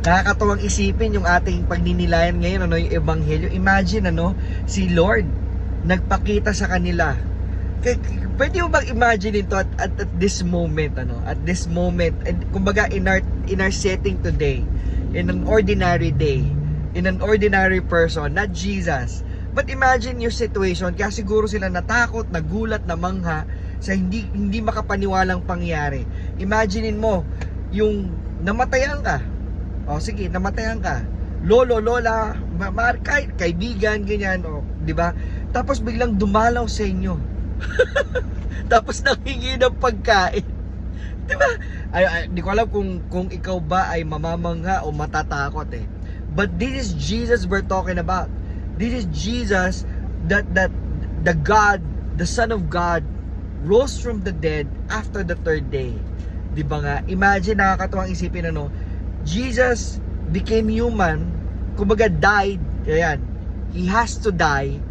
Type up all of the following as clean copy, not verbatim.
Nakakatuwang isipin yung ating pagninilayan ngayon, yung ebanghelyo. Imagine, si Lord nagpakita sa kanila. Pwede mo bang imagine ito at this moment, at this moment, and kumbaga in our setting today, in an ordinary day, in an ordinary person, not Jesus. But imagine your situation, kaya siguro sila natakot, nagulat, namangha sa hindi makapaniwalang pangyari. Imaginein mo, yung namatayan ka. O sige, namatayan ka. Lolo, lola, kahit kaibigan, ganyan, di ba? Tapos biglang dumalaw sa inyo. Tapos nanghingi ng pagkain. Di ba? Di ko alam kung ikaw ba ay mamamangha o matatakot eh. But this is Jesus we're talking about. This is Jesus that the God, the Son of God, rose from the dead after the third day. Di ba nga? Imagine, nakakatuwang isipin Jesus became human, kumbaga died, ayan, he has to die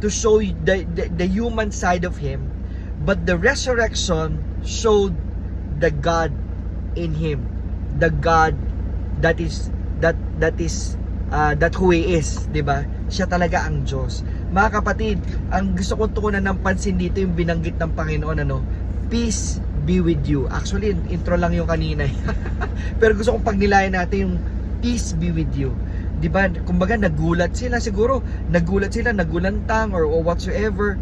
to show the human side of him, but the resurrection showed the God in him, the God that who he is, di ba? Siya talaga ang Diyos. Mga kapatid, ang gusto kong tukunan ng pansin dito yung binanggit ng Panginoon, peace be with you. Actually, intro lang yung kanina. Pero gusto kong pagnilayan natin yung peace be with you. Diba? Kumbaga nagulat sila siguro. Nagulantang or whatsoever.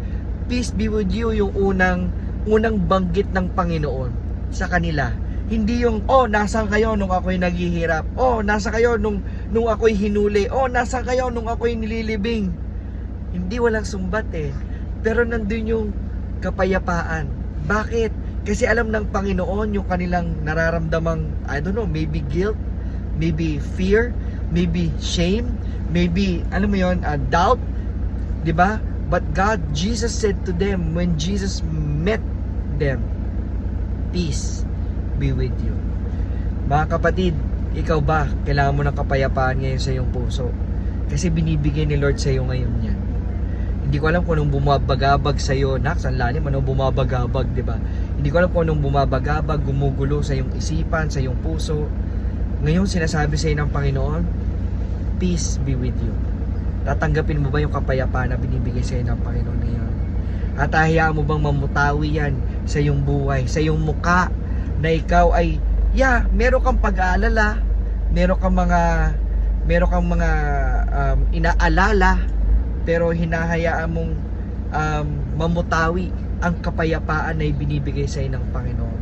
Peace be with you yung unang banggit ng Panginoon sa kanila. Hindi yung, nasaan kayo nung ako'y naghihirap? Nasa kayo nung ako'y hinuli? Nasa kayo nung ako'y nililibing? Hindi, walang sumbat eh. Pero nandun yung kapayapaan. Bakit? Kasi alam ng Panginoon yung kanilang nararamdamang, I don't know, maybe guilt, maybe fear, maybe shame, maybe, doubt, di ba? But Jesus said to them, when Jesus met them, peace be with you. Mga kapatid, ikaw ba, kailangan mo ng kapayapaan ngayon sa iyong puso? Kasi binibigay ni Lord sa iyo ngayon yan. Hindi ko alam kung anong bumabagabag sa iyo, ang lalim, anong bumabagabag, di ba? Hindi ko alam kung anong bumabagabag, gumugulo sa iyong isipan, sa iyong puso. Ngayon, sinasabi sa iyo ng Panginoon, peace be with you. Tatanggapin mo ba yung kapayapaan na binibigay sa iyo ng Panginoon ngayon? At hayaan mo bang mamutawi yan sa iyong buhay, sa iyong muka, na ikaw ay, meron kang pag-aalala, meron kang mga inaalala, pero hinahayaan mong mamutawi ang kapayapaan na ibinibigay sa iyo ng Panginoon.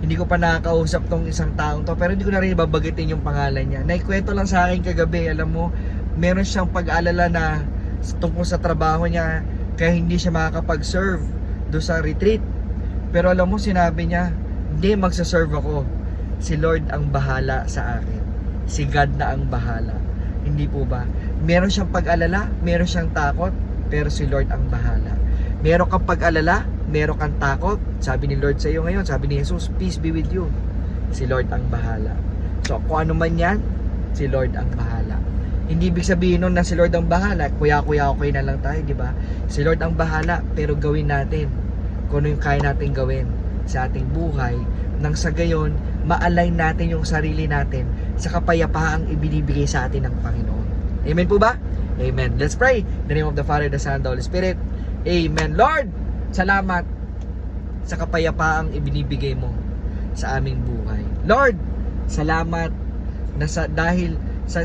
Hindi ko pa nakakausap tong isang taong to, pero hindi ko na rin babagitin yung pangalan niya. Naikwento lang sa akin kagabi, alam mo, meron siyang pag-aalala na tungkol sa trabaho niya, kaya hindi siya makakapag-serve do sa retreat. Pero alam mo, sinabi niya, hindi, magsaserve ako. Si Lord ang bahala sa akin. Si God na ang bahala. Hindi po ba? Meron siyang pag-alala, meron siyang takot, pero si Lord ang bahala. Meron kang pag-alala, meron kang takot, sabi ni Lord sa iyo ngayon, sabi ni Jesus, peace be with you. Si Lord ang bahala. So kung ano man yan, si Lord ang bahala. Hindi ibig sabihin nun na si Lord ang bahala, kuya-kuya okay na lang tayo, di ba? Si Lord ang bahala, pero gawin natin kung ano yung kaya natin gawin sa ating buhay, nang sa gayon, ma-align natin yung sarili natin sa kapayapaang ibinibigay sa atin ng Panginoon. Amen po ba? Amen. Let's pray. In the name of the Father, the Son, and the Holy Spirit. Amen. Lord, salamat sa kapayapaang ibinibigay mo sa aming buhay. Lord, salamat na dahil sa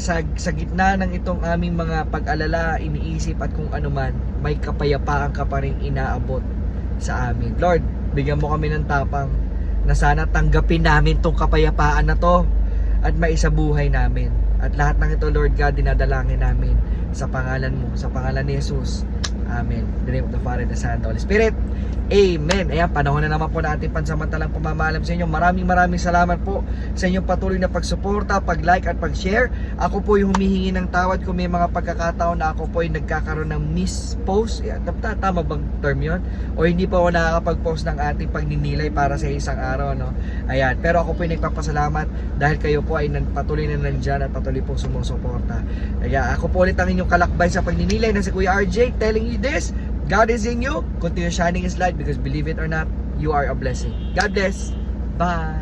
gitna ng itong aming mga pag-alala, iniisip at kung ano man, may kapayapaan ka pa rin inaabot sa amin. Lord, bigyan mo kami ng tapang na sana tanggapin namin tong kapayapaan na to at maisabuhay namin. At lahat ng ito, Lord God, dinadalangin namin sa pangalan mo, sa pangalan ni Jesus. Amen. In the name of the Father, the Son, and the Holy Spirit. Amen. Ayan, panahon na naman po natin pansamantalang pumamaalam sa inyo. Maraming salamat po sa inyong patuloy na pagsuporta, pag-like at pag-share. Ako po yung humihingi ng tawad kung may mga pagkakataon na ako po ay nagkakaroon ng mispost. Tama bang term yun? O hindi po ako nakakapag-post ng ating pagninilay para sa isang araw, no? Ayan. Pero ako po ay nagpapasalamat dahil kayo po ay patuloy na nandyan at patuloy po sumusuporta. Kaya ako po ulit ang inyong kalakbay sa pagninilay na si Kuya RJ telling you this: God is in you. Continue shining His light because believe it or not, you are a blessing. God bless. Bye.